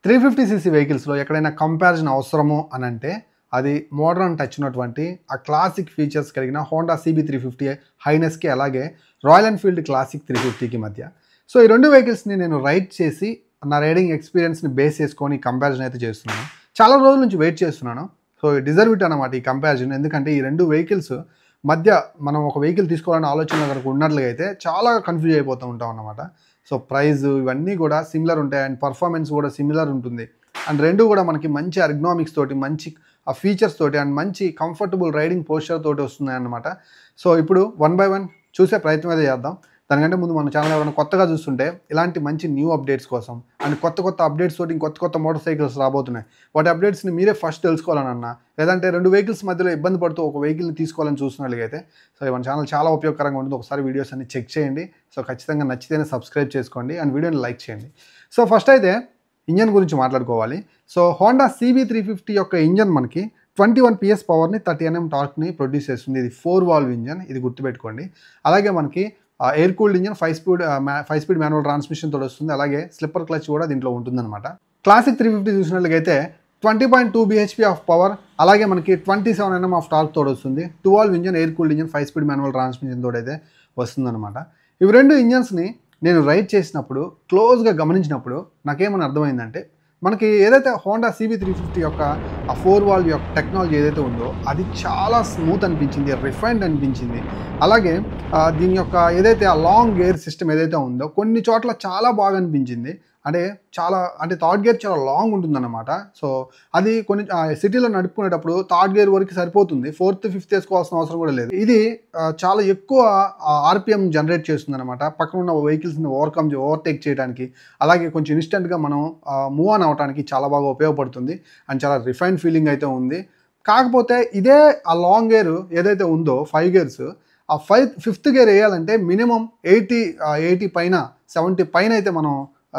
350cc వెహికల్స్లో ఎక్కడైనా comparison అవసరము అని అంటే అది మోడర్న్ టచ్ ఉన్నటువంటి ఆ క్లాసిక్ ఫీచర్స్ కలిగిన హోండా CB350 హైనెస్కి అలాగే రాయల్ ఎన్ఫీల్డ్ క్లాసిక్ 350కి మధ్య. సో ఈ రెండు వెహికల్స్ని నేను రైడ్ చేసి నా రైడింగ్ ఎక్స్పీరియన్స్ని బేస్ చేసుకొని కంపారిజన్ అయితే చేస్తున్నాను. చాలా రోజుల నుంచి వెయిట్ చేస్తున్నాను. సో డిజర్వ్ ఇట్ అన్నమాట ఈ కంపారిజన్. ఎందుకంటే ఈ రెండు వెహికల్స్ మధ్య మనం ఒక వెహికల్ తీసుకోవాలనే ఆలోచన కనుక ఉన్నట్లుగా అయితే చాలా కన్ఫ్యూజ్ అయిపోతూ ఉంటాం అన్నమాట. సో ప్రైస్ ఇవన్నీ కూడా సిమిలర్ ఉంటాయి అండ్ పర్ఫార్మెన్స్ కూడా సిమిలర్ ఉంటుంది. అండ్ రెండు కూడా మనకి మంచి ఎర్గనామిక్స్ తోటి మంచి ఆ ఫీచర్స్ తోటి అండ్ మంచి కంఫర్టబుల్ రైడింగ్ పోస్చర్ తోటి వస్తున్నాయి అన్నమాట. సో ఇప్పుడు 1 by 1 చూసే ప్రయత్నం అయితే చేద్దాం. దానికంటే ముందు మన ఛానల్ ఎవరైనా కొత్తగా చూస్తుంటే ఇలాంటి మంచి న్యూ అప్డేట్స్ కోసం అండ్ కొత్త అప్డేట్స్ తోటి కొత్త మోటార్ సైకిల్స్ రాబోతున్నాయి. వాటి అప్డేట్స్ని మీరే ఫస్ట్ తెలుసుకోవాలన్నా లేదంటే రెండు వెహికల్స్ మధ్యలో ఇబ్బంది పడుతూ ఒక వెహికల్ని తీసుకోవాలని చూస్తున్నట్లయితే సో మన ఛానల్ చాలా ఉపయోగకరంగా ఉంటుంది. ఒకసారి వీడియోస్ అన్ని చెక్ చేయండి. సో ఖచ్చితంగా నచ్చితేనే సబ్స్క్రైబ్ చేసుకోండి అండ్ వీడియోని లైక్ చేయండి. సో ఫస్ట్ అయితే ఇంజన్ గురించి మాట్లాడుకోవాలి. సో హోండా CB350 యొక్క ఇంజన్ మనకి 21 PS పవర్ని 30 Nm టార్క్ని ప్రొడ్యూస్ చేస్తుంది. ఇది 4 valve ఇంజన్, ఇది గుర్తుపెట్టుకోండి. అలాగే మనకి air cooled engine 5 speed manual transmission తోటి వస్తుంది. అలాగే స్లిప్పర్ క్లచ్ కూడా దీంట్లో ఉంటుందన్నమాట. క్లాసిక్ 350 చూసినట్లయితే 20.2 bhp ఆఫ్ పవర్ అలాగే మనకి 27 Nm ఆఫ్ టార్క్ తోటి వస్తుంది. 2 valve engine, air cooled engine, 5 speed manual transmission తోటి అయితే వస్తుందన్నమాట. ఇవి రెండు ఇంజన్స్ని నేను రైడ్ చేసినప్పుడు క్లోజ్గా గమనించినప్పుడు నాకేమని అర్థమైందంటే మనకి ఏదైతే హోండా CB350 యొక్క ఆ 4 valve యొక్క టెక్నాలజీ ఏదైతే ఉందో అది చాలా స్మూత్ అనిపించింది, రిఫైన్డ్ అనిపించింది. అలాగే దీని యొక్క ఏదైతే ఆ లాంగ్ గేర్ సిస్టమ్ ఏదైతే ఉందో కొన్ని చోట్ల చాలా బాగా అనిపించింది. అంటే థర్డ్ గేర్ చాలా లాంగ్ ఉంటుందన్నమాట. సో అది కొన్ని సిటీలో నడుపుకునేటప్పుడు థర్డ్ గేర్ వరకు సరిపోతుంది, 4th 5th వేసుకోవాల్సిన అవసరం కూడా లేదు. ఇది చాలా ఎక్కువ RPM జనరేట్ చేస్తుంది అనమాట. పక్కన ఉన్న వెహికల్స్ని ఓవర్టేక్ చేయడానికి అలాగే కొంచెం ఇన్స్టెంట్గా మనం మూవ్ ఆన్ అవ్వడానికి చాలా బాగా ఉపయోగపడుతుంది అండ్ చాలా రిఫైన్డ్ ఫీలింగ్ అయితే ఉంది. కాకపోతే ఇదే ఆ లాంగ్ గేర్ ఏదైతే ఉందో 5 gears ఆ 5th గేర్ వేయాలంటే మినిమం 80 పైన 70 పైన అయితే మనం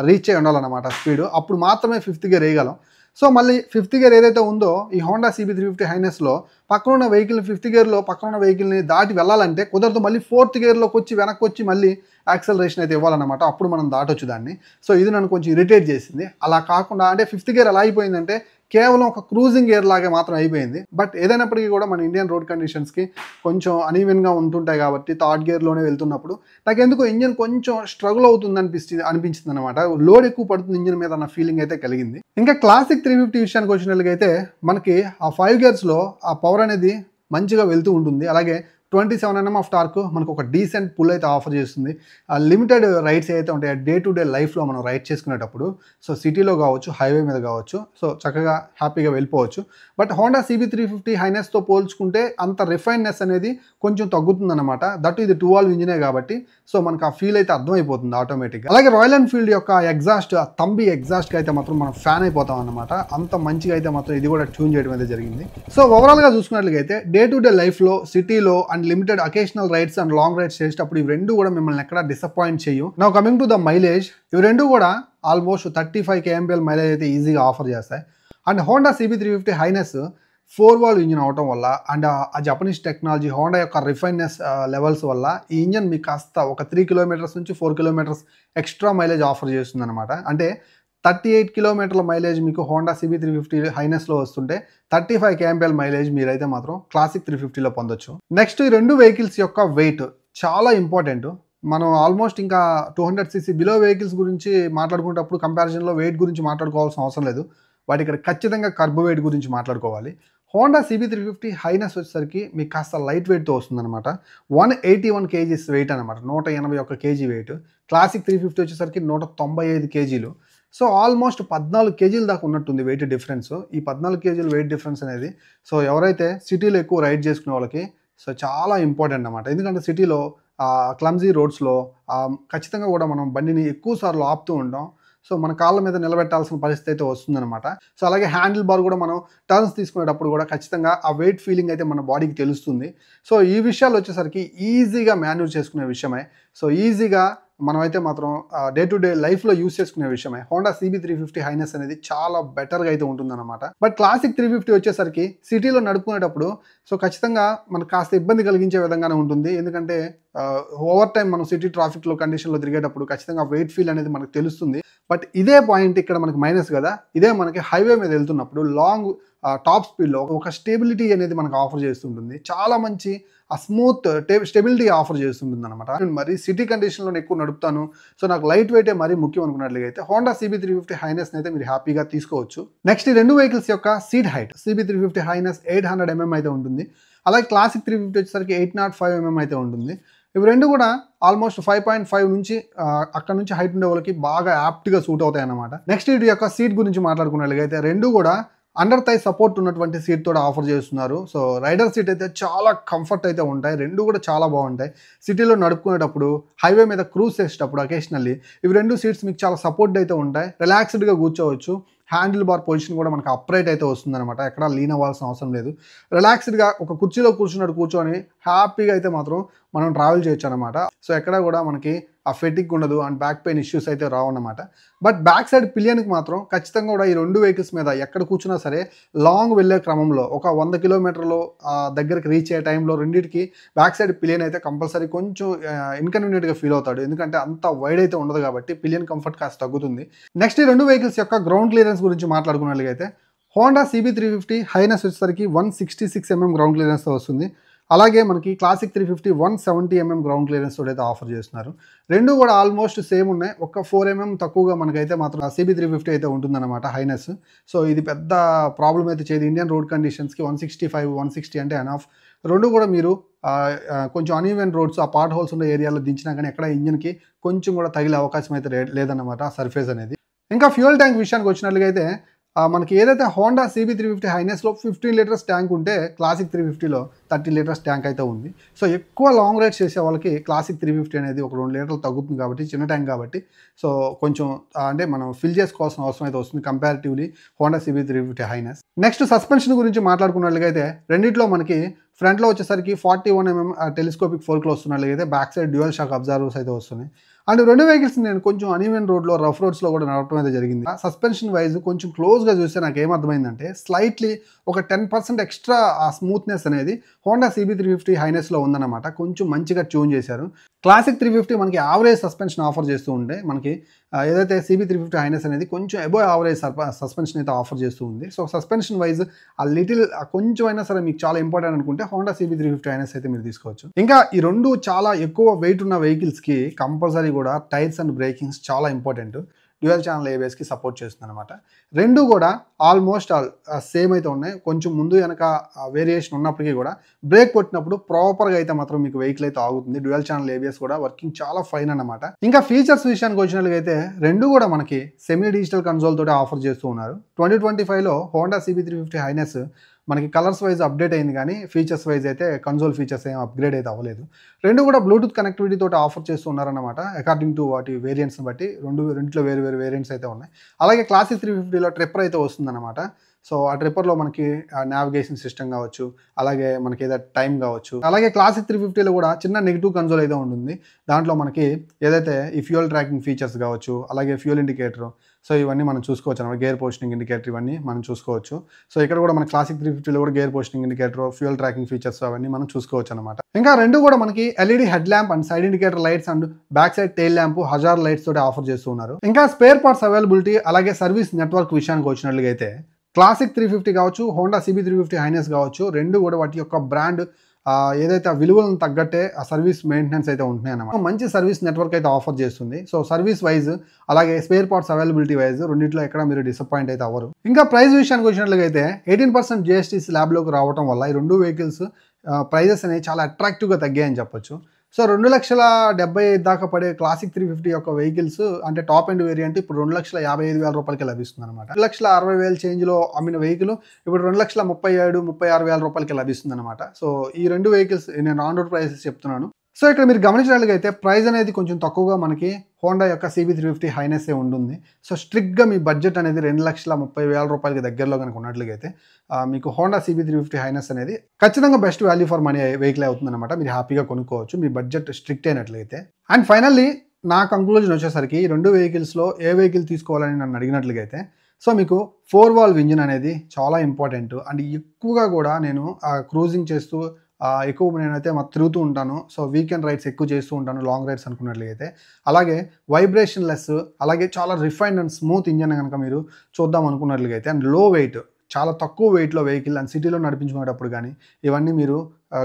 రీచ్ అయ్యి ఉండాలన్నమాట స్పీడ్. అప్పుడు మాత్రమే 5th గేర్ వేయగలం. సో మళ్ళీ 5th గేర్ ఏదైతే ఉందో ఈ హోండా CB350 హైనెస్లో పక్కన ఉన్న వెహికల్ 5th గేర్లో పక్కన ఉన్న వెహికల్ని దాటి వెళ్ళాలంటే కుదరదు. మళ్ళీ 4th గేర్లోకి వచ్చి వెనక్కి వచ్చి మళ్ళీ యాక్సలరేషన్ అయితే ఇవ్వాలన్నమాట. అప్పుడు మనం దాటొచ్చు దాన్ని. సో ఇది నన్ను కొంచెం ఇరిటేట్ చేసింది. అలా కాకుండా అంటే 5th గేర్ ఎలా అయిపోయిందంటే కేవలం ఒక క్రూజింగ్ గేర్ లాగే మాత్రం అయిపోయింది. బట్ ఏదైనప్పటికీ కూడా మన ఇండియన్ రోడ్ కండిషన్స్కి కొంచెం అనీవెన్గా ఉంటుంటాయి కాబట్టి థర్డ్ గేర్లోనే వెళ్తున్నప్పుడు నాకు ఎందుకో ఇంజన్ కొంచెం స్ట్రగుల్ అవుతుంది అనిపించింది అనమాట. లోడ్ ఎక్కువ పడుతుంది ఇంజన్ మీద అన్న ఫీలింగ్ అయితే కలిగింది. ఇంకా క్లాసిక్ 350 విషయానికి వచ్చినట్లయితే మనకి ఆ 5 gearsలో ఆ పవర్ అనేది మంచిగా వెళ్తూ ఉంటుంది. అలాగే 27 Nm ఆఫ్ టార్క్ మనకు ఒక డీసెంట్ పుల్ అయితే ఆఫర్ చేస్తుంది. లిమిటెడ్ రైడ్స్ అయితే ఉంటాయి డే టు డే లైఫ్లో మనం రైడ్ చేసుకునేటప్పుడు. సో సిటీలో కావచ్చు, హైవే మీద కావచ్చు, సో చక్కగా హ్యాపీగా వెళ్ళిపోవచ్చు. బట్ హోండా CB350 హైనెస్తో పోల్చుకుంటే అంత రిఫైన్నెస్ అనేది కొంచెం తగ్గుతుందన్నమాట. దట్ ఇది 2 valve ఇంజినే కాబట్టి సో మనకు ఆ ఫీల్ అయితే అర్థమైపోతుంది ఆటోమేటిక్గా. అలాగే రాయల్ ఎన్ఫీల్డ్ యొక్క ఎగ్జాస్ట్ ఆ తంబి ఎగ్జాస్ట్కి అయితే మాత్రం మనం ఫ్యాన్ అయిపోతాం అన్నమాట. అంత మంచిగా అయితే మాత్రం ఇది కూడా ట్యూన్ చేయడం అయితే జరిగింది. సో ఓవరాల్గా చూసుకున్నట్లయితే డే టు డే లైఫ్లో సిటీలో and limited occasional rides and long rides చేసేటప్పుడు ఇవి రెండు కూడా మిమ్మల్ని ఎక్కడ డిసప్పాయింట్ చేయవు. Now coming to the mileage, ఇవి రెండు కూడా ఆల్మోస్ట్ 35 kmpl మైలేజ్ అయితే ఈజీగా ఆఫర్ చేస్తాయి. And Honda CB350 highness 4 valve engine అవటం వల్ల అండ్ ఆ జపనీస్ టెక్నాలజీ హోండా యొక్క రిఫైన్నెస్ లెవెల్స్ వల్ల ఈ ఇంజన్ మీకు కాస్త ఒక 3 kilometers నుంచి 4 kilometers ఎక్స్ట్రా మైలేజ్ ఆఫర్ చేస్తుంది అనమాట. అంటే 38 kilometerల మైలేజ్ మీకు హోండా CB350 హైనెస్లో వస్తుంటే 35 kmpl మైలేజ్ మీరైతే మాత్రం క్లాసిక్ 350లో పొందొచ్చు. నెక్స్ట్ ఈ రెండు వెహికల్స్ యొక్క వెయిట్ చాలా ఇంపార్టెంట్. మనం ఆల్మోస్ట్ ఇంకా 200cc బిలో వెహికల్స్ గురించి మాట్లాడుకునేటప్పుడు కంపారిజన్లో వెయిట్ గురించి మాట్లాడుకోవాల్సిన అవసరం లేదు. వాటి ఇక్కడ ఖచ్చితంగా కర్బ్ వెయిట్ గురించి మాట్లాడుకోవాలి. హోండా CB350 హైనెస్ వచ్చేసరికి మీకు కాస్త లైట్ వెయిట్తో వస్తుందన్నమాట. 181 kgs వెయిట్ అనమాట, 181 kg వెయిట్. క్లాసిక్ 350 వచ్చేసరికి 195 kg. సో ఆల్మోస్ట్ 14 kg దాకా ఉన్నట్టుంది వెయిట్ డిఫరెన్స్. ఈ 14 kg వెయిట్ డిఫరెన్స్ అనేది సో ఎవరైతే సిటీలో ఎక్కువ రైడ్ చేసుకునే వాళ్ళకి సో చాలా ఇంపార్టెంట్ అన్నమాట. ఎందుకంటే సిటీలో క్లమ్జీ రోడ్స్లో ఖచ్చితంగా కూడా మనం బండిని ఎక్కువ సార్లు ఆపుతూ ఉంటాం. సో మన కాళ్ళ మీద నిలబెట్టాల్సిన పరిస్థితి అయితే వస్తుందన్నమాట. సో అలాగే హ్యాండిల్ బార్ కూడా మనం టర్న్స్ తీసుకునేటప్పుడు కూడా ఖచ్చితంగా ఆ వెయిట్ ఫీలింగ్ అయితే మన బాడీకి తెలుస్తుంది. సో ఈ విషయాలు వచ్చేసరికి ఈజీగా మేనేజ్ చేసుకునే విషయమే. సో ఈజీగా మనమైతే మాత్రం డే టు డే లైఫ్లో యూస్ చేసుకునే విషయమే. హోండా CB350 హైనెస్ అనేది చాలా బెటర్గా అయితే ఉంటుందన్నమాట. బట్ క్లాసిక్ 350 వచ్చేసరికి సిటీలో నడుపుకునేటప్పుడు సో ఖచ్చితంగా మనకు కాస్త ఇబ్బంది కలిగించే విధంగానే ఉంటుంది. ఎందుకంటే ఓవర్ టైం మనం సిటీ ట్రాఫిక్లో కండిషన్లో తిరిగేటప్పుడు ఖచ్చితంగా వెయిట్ ఫీల్ అనేది మనకు తెలుస్తుంది. బట్ ఇదే పాయింట్ ఇక్కడ మనకి మైనస్ కదా, ఇదే మనకి హైవే మీద వెళ్తున్నప్పుడు లాంగ్ టాప్ స్పీడ్లో ఒక స్టెబిలిటీ అనేది మనకు ఆఫర్ చేస్తుంటుంది. చాలా మంచి స్మూత్ స్టెబిలిటీ ఆఫర్ చేస్తుంటుంది అనమాట. మరి సిటీ కండిషన్లో ఎక్కువ నడుపుతాను, సో నాకు లైట్ వెయిటే మరీ ముఖ్యం అనుకున్నట్లయితే హోండా CB350 హైనెస్ అయితే మీరు హ్యాపీగా తీసుకోవచ్చు. నెక్స్ట్ ఈ రెండు వెహికల్స్ యొక్క seat height CB350 highness 800 mm అయితే ఉంటుంది. అలాగే క్లాసిక్ 350 వచ్చేసరికి 805 mm అయితే ఉంటుంది. ఇవి రెండు కూడా ఆల్మోస్ట్ 5.5 నుంచి అక్కడ నుంచి హైట్ ఉండే వాళ్ళకి బాగా యాప్ట్గా సూట్ అవుతాయి అన్నమాట. నెక్స్ట్ వీటి యొక్క సీట్ గురించి మాట్లాడుకున్నట్లయితే రెండు కూడా అండర్ థై సపోర్ట్ ఉన్నటువంటి సీట్ తోటి ఆఫర్ చేస్తున్నారు. సో రైడర్ సీట్ అయితే చాలా కంఫర్ట్ అయితే ఉంటాయి, రెండు కూడా చాలా బాగుంటాయి. సిటీలో నడుపుకునేటప్పుడు, హైవే మీద క్రూజ్ చేసేటప్పుడు అకేషనల్లీ ఇవి రెండు సీట్స్ మీకు చాలా సపోర్ట్ అయితే ఉంటాయి. రిలాక్స్డ్గా కూర్చోవచ్చు. హ్యాండిల్ బార్ పొజిషన్ కూడా మనకు అప్రైట్ అయితే వస్తుందన్నమాట, ఎక్కడ లీన్ అవ్వాల్సిన అవసరం లేదు. రిలాక్స్డ్గా ఒక కుర్చీలో కూర్చొని హ్యాపీగా అయితే మాత్రం మనం ట్రావెల్ చేయొచ్చు అనమాట. సో ఎక్కడ కూడా మనకి ఆ ఫెటిక్ ఉండదు అండ్ బ్యాక్ పెయిన్ ఇష్యూస్ అయితే రావన్నమాట. బట్ బ్యాక్ సైడ్ పిలియన్కి మాత్రం ఖచ్చితంగా కూడా ఈ రెండు వెహికల్స్ మీద ఎక్కడ కూర్చున్నా సరే లాంగ్ వెళ్ళే క్రమంలో ఒక 100 కిలోమీటర్లు దగ్గరికి రీచ్ అయ్యే టైంలో రెండింటికి బ్యాక్ సైడ్ పిలియన్ అయితే కంపల్సరీ కొంచెం ఇన్కన్వీనియంట్గా ఫీల్ అవుతాడు, ఎందుకంటే అంత వైడ్ అయితే ఉండదు కాబట్టి పిలియన్ కంఫర్ట్ కాస్త తగ్గుతుంది. నెక్స్ట్ ఈ రెండు వెహికల్స్ యొక్క గ్రౌండ్ క్లియరెన్స్ గురించి మాట్లాడుకున్నట్లయితే హోండా CB350 హైనెస్ వచ్చేసరికి 166 mm గ్రౌండ్ క్లియరెన్స్తో వస్తుంది. అలాగే మనకి క్లాసిక్ 350 170 mm గ్రౌండ్ క్లియరెన్స్ తోటి అయితే ఆఫర్ చేస్తున్నారు. రెండు కూడా ఆల్మోస్ట్ సేమ్ ఉన్నాయి, ఒక 4 mm తక్కువగా మనకైతే మాత్రం CB350 అయితే ఉంటుందన్నమాట హైనెస్. సో ఇది పెద్ద ప్రాబ్లం అయితే చేయదు. ఇండియన్ రోడ్ కండిషన్స్కి 165 160 అంటే ఎనఫ్. రెండు కూడా మీరు కొంచెం అన్ఈవెన్ రోడ్స్, ఆ పార్ట్ హోల్స్ ఉన్న ఏరియాలో దించినా కానీ ఎక్కడ ఇంజిన్కి కొంచెం కూడా తగిలే అవకాశం అయితే లేదన్నమాట సర్ఫేస్ అనేది. ఇంకా ఫ్యూయల్ ట్యాంక్ విషయానికి వచ్చినట్లయితే మనకి ఏదైతే హోండా CB350 హైనెస్లో 15 లీటర్స్ ట్యాంక్ ఉంటే క్లాసిక్ 350లో 30 లీటర్స్ ట్యాంక్ అయితే ఉంది. సో ఎక్కువ లాంగ్ రైడ్స్ చేసే వాళ్ళకి క్లాసిక్ 350 అనేది ఒక 2 లీటర్లు తగ్గుతుంది కాబట్టి, చిన్న ట్యాంక్ కాబట్టి సో కొంచెం అంటే మనం ఫిల్ చేసుకోవాల్సిన అవసరం అయితే వస్తుంది comparatively Honda CB350 highness. Next suspension గురించి మాట్లాడుకున్నట్లయితే రెండిట్లో మనకి ఫ్రంట్లో వచ్చేసరికి 41 mm టెలిస్కోపిక్ ఫోర్క్లో వస్తున్నట్లయితే back side dual shock absorbers అయితే వస్తున్నాయి. అండ్ రెండు వెహికల్స్ నేను కొంచెం అన్ఈవెన్ రోడ్లో, రఫ్ రోడ్స్లో కూడా నడపడం అయితే జరిగింది. సస్పెన్షన్ వైజ్ కొంచెం క్లోజ్గా చూస్తే నాకు ఏమర్థమైందంటే స్లైట్లీ ఒక 10% ఎక్స్ట్రా ఆ స్మూత్నెస్ అనేది హోండా CB350 హైనెస్లో ఉందన్నమాట. కొంచెం మంచిగా ట్యూన్ చేశారు. క్లాసిక్ 350 మనకి యావరేజ్ సస్పెన్షన్ ఆఫర్ చేస్తూ ఉంటే మనకి ఏదైతే CB350 హైనెస్ అనేది కొంచెం అబోవ్ యావరేజ్ సస్పెన్షన్ అయితే ఆఫర్ చేస్తూ ఉంది. సో సస్పెన్షన్ వైజ్ ఆ లిటిల్ కొంచెం అయినా సరే మీకు చాలా ఇంపార్టెంట్ అనుకుంటే హోండా CB350 హైనెస్ అయితే మీరు తీసుకోవచ్చు. ఇంకా ఈ రెండు చాలా ఎక్కువ వెయిట్ ఉన్న వెహికల్స్కి కంపల్సరీ కూడా టైర్స్ అండ్ బ్రేకింగ్స్ చాలా ఇంపార్టెంట్. డ్యూయల్ ఛానల్ ABSకి సపోర్ట్ చేస్తుంది అనమాట. రెండు కూడా ఆల్మోస్ట్ సేమ్ అయితే ఉన్నాయి. కొంచెం ముందు వెనక వేరియేషన్ ఉన్నప్పటికీ కూడా బ్రేక్ కొట్టినప్పుడు ప్రాపర్గా అయితే మాత్రం మీకు వెహికల్ అయితే ఆగుతుంది. డ్యూయల్ ఛానల్ ABS కూడా వర్కింగ్ చాలా ఫైన్ అనమాట. ఇంకా ఫీచర్స్ విషయానికి వచ్చినట్లయితే రెండు కూడా మనకి సెమీ డిజిటల్ కన్సోల్ తోటి ఆఫర్ చేస్తూ ఉన్నారు. 2025లో హోండా CB350 హైనెస్ మనకి కలర్స్ వైజ్ అప్డేట్ అయింది కానీ ఫీచర్స్ వైజ్ అయితే కన్సోల్ ఫీచర్స్ ఏం అప్గ్రేడ్ అయితే అవ్వలేదు. రెండు కూడా బ్లూటూత్ కనెక్టివిటీ తోటి ఆఫర్ చేస్తున్నారన్నమాట అకార్డింగ్ టు వాటి వేరియంట్స్ని బట్టి. రెండిట్లో వేరు వేరు వేరియంట్స్ అయితే ఉన్నాయి. అలాగే క్లాసిక్ 350లో ట్రిప్పర్ అయితే వస్తుందన్నమాట. సో ఆ ట్రిప్పర్లో మనకి నావిగేషన్ సిస్టమ్ కావచ్చు, అలాగే మనకి ఏదైతే టైం కావచ్చు. అలాగే క్లాసిక్ 350లో కూడా చిన్న నెగిటివ్ కన్సోల్ అయితే ఉంటుంది. దాంట్లో మనకి ఏదైతే ఈ ఫ్యూయల్ ట్రాకింగ్ ఫీచర్స్ కావచ్చు, అలాగే ఫ్యూయల్ ఇండికేటర్, సో ఇవన్నీ మనం చూసుకోవచ్చు అనమాట. గేర్ పోస్టింగ్ ఇండికేటర్ ఇవన్నీ మనం చూసుకోవచ్చు. సో ఇక్కడ కూడా మన క్లాసిక్ 350లో కూడా gear posting indicator, fuel tracking features అవన్నీ మనం చూసుకోవచ్చు అనమాట. ఇంకా రెండు కూడా మనకి LED head lamp and side indicator lights and back side tail lamp hazard lights తోటి ఆఫర్ చేస్తున్నారు. ఇంకా స్పేర్ పార్ట్స్ అవైలబిలిటీ అలాగే సర్వీస్ నెట్వర్క్ విషయానికి వచ్చినట్లయితే క్లాసిక్ 350 కావచ్చు, హోండా CB350 హైనెస్ కావచ్చు, రెండు కూడా వాటి యొక్క బ్రాండ్ ఏదైతే ఆ విలువలను తగ్గట్టే ఆ సర్వీస్ మెయింటెనెన్స్ అయితే ఉంటున్నాయి అన్నమాట. మంచి సర్వీస్ నెట్వర్క్ అయితే ఆఫర్ చేస్తుంది. సో సర్వీస్ వైజ్ అలాగే స్పేర్ పార్ట్స్ అవైలబిలిటీ వైజ్ రెండింటిలో ఎక్కడ మీరు డిసప్పాయింట్ అయితే అవ్వరు. ఇంకా ప్రైస్ విషయానికి వచ్చినట్లయితే 18% GST స్లాబ్లోకి రావడం వల్ల ఈ రెండు వెహికల్స్ ప్రైజెస్ అనేవి చాలా అట్రాక్టివ్గా తగ్గాయని చెప్పొచ్చు. సో 2,75,000 దాకా పడే క్లాసిక్ 350 యొక్క వెహికల్స్ అంటే టాప్ ఎండ్ వేరియంట్ ఇప్పుడు 2,55,000 రూపాయలకి లభిస్తుంది అనమాట. 2,60,000 చేంజ్లో అమ్మిన వెహికల్ ఇప్పుడు 2,37,000-36,000 రూపాయలకి లభిస్తుంది అనమాట. సో ఈ రెండు వెహికల్స్ నేను ఆన్ రోడ్ ప్రైసెస్ చెప్తున్నాను. సో ఇక్కడ మీరు గమనించినట్లయితే ప్రైస్ అనేది కొంచెం తక్కువగా మనకి హోండా యొక్క CB350 హైనెస్సే ఉంటుంది. సో స్ట్రిక్ట్గా మీ బడ్జెట్ అనేది 2,30,000 రూపాయలకి దగ్గరలో కనుక ఉన్నట్లయితే మీకు హోండా CB350 హైనెస్ అనేది ఖచ్చితంగా best value for money vehicle అవుతుంది అనమాట. మీరు హ్యాపీగా కొనుక్కోవచ్చు మీ బడ్జెట్ స్ట్రిక్ట్ అయినట్లయితే. అండ్ ఫైనల్లీ నా కంక్లూజన్ వచ్చేసరికి ఈ రెండు వెహికల్స్లో ఏ వెహికల్ తీసుకోవాలని నన్ను అడిగినట్లయితే సో మీకు 4 valve ఇంజిన్ అనేది చాలా ఇంపార్టెంట్. అండ్ ఎక్కువగా కూడా నేను క్రూజింగ్ చేస్తూ ఎక్కువ నేనైతే తిరుగుతూ ఉంటాను. సో వీకెండ్ రైడ్స్ ఎక్కువ చేస్తూ ఉంటాను, లాంగ్ రైడ్స్ అనుకున్నట్లయితే. అలాగే వైబ్రేషన్ లెస్, అలాగే చాలా రిఫైన్డ్ అండ్ స్మూత్ ఇంజిన్ కనుక మీరు చూద్దాం అనుకున్నట్లయితే, అండ్ లో వెయిట్, చాలా తక్కువ వెయిట్‌లో వెహికల్ అండ్ సిటీలో నడిపించుకునేటప్పుడు గానీ, ఇవన్నీ మీరు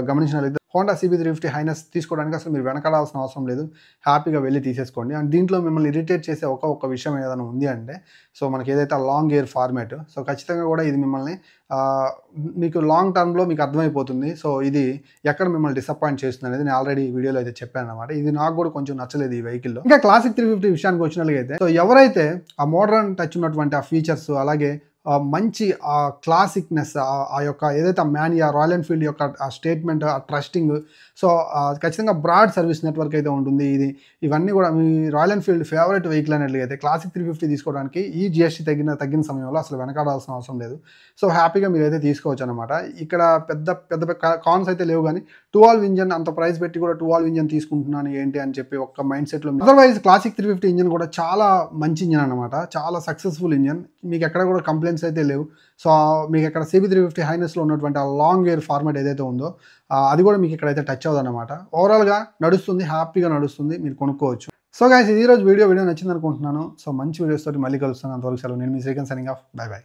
గమనించినట్లయితే హోండా CB350 హైనెస్ తీసుకోవడానికి అసలు మీరు వెనకాడాల్సిన అవసరం లేదు. హ్యాపీగా వెళ్లి తీసేసుకోండి. అండ్ దీంట్లో మిమ్మల్ని ఇరిటేట్ చేసే ఒక్క విషయం ఏదైనా ఉంది అంటే, సో మనకి ఏదైతే లాంగ్ ఎయిర్ ఫార్మాట్, సో ఖచ్చితంగా కూడా ఇది మిమ్మల్ని మీకు లాంగ్ టర్మ్‌లో మీకు అర్థమైపోతుంది. సో ఇది ఎక్కడ మిమ్మల్ని డిసప్పాయింట్ చేస్తుందనేది నేను ఆల్రెడీ ఈ వీడియోలో అయితే చెప్పానన్నమాట. ఇది నాకు కూడా కొంచెం నచ్చలేదు ఈ వెహికల్‌లో. ఇంకా క్లాసిక్ 350 విషయానికి వచ్చినట్లయితే, సో ఎవరైతే ఆ మోడర్న్ టచ్ ఉన్నటువంటి ఆ ఫీచర్స్, అలాగే మంచి క్లాసిక్‌నెస్, ఆ యొక్క ఏదైతే మానియా, రాయల్ ఎన్‌ఫీల్డ్ యొక్క ఆ స్టేట్మెంట్, ఆ ట్రస్టింగ్, సో ఖచ్చితంగా బ్రాడ్ సర్వీస్ నెట్వర్క్ అయితే ఉంటుంది. ఇవన్నీ కూడా మీ రాయల్ ఎన్‌ఫీల్డ్ ఫేవరెట్ వెహికల్ అనేట్లయితే క్లాసిక్ 350 తీసుకోవడానికి ఈ GST తగ్గిన సమయంలో అసలు వెనకాడాల్సిన అవసరం లేదు. సో హ్యాపీగా మీరైతే తీసుకోవచ్చు అనమాట. ఇక్కడ పెద్ద కాన్స్ అయితే లేవు గానీ, 2 వాల్వ్ ఇంజిన్ అంత ప్రైస్ పెట్టి కూడా 2 వాల్వ్ ఇంజిన్ తీసుకుంటున్నాను ఏంటి అని చెప్పి ఒక్క మైండ్ సెట్‌లో. అదర్వైజ్ క్లాసిక్ 350 ఇంజిన్ కూడా చాలా మంచి ఇంజిన్ అనమాట. చాలా సక్సెస్‌ఫుల్ ఇంజిన్. మీకు ఎక్కడ కూడా కంప్లైంట్స్ అయితే లేవు. సో మీకు ఇక్కడ CB350 హైనెస్‌లో ఉన్నటువంటి ఆ లాంగ్ ఎయిర్ ఫార్మాట్ ఏదైతే ఉందో, అది కూడా మీకు ఇక్కడైతే టచ్ అవ్వదన్నమాట. ఓవరాల్‌గా నడుస్తుంది, హ్యాపీగా నడుస్తుంది, మీరు కొనుక్కోవచ్చు. సో గైస్, ఇది ఈరోజు వీడియో నచ్చింది అనుకుంటున్నాను. సో మంచి వీడియోస్ తోటి మళ్ళీ కలుస్తాను. అంతవరకు సెలవు. నేను మీ Srikanth, signing off. Bye by.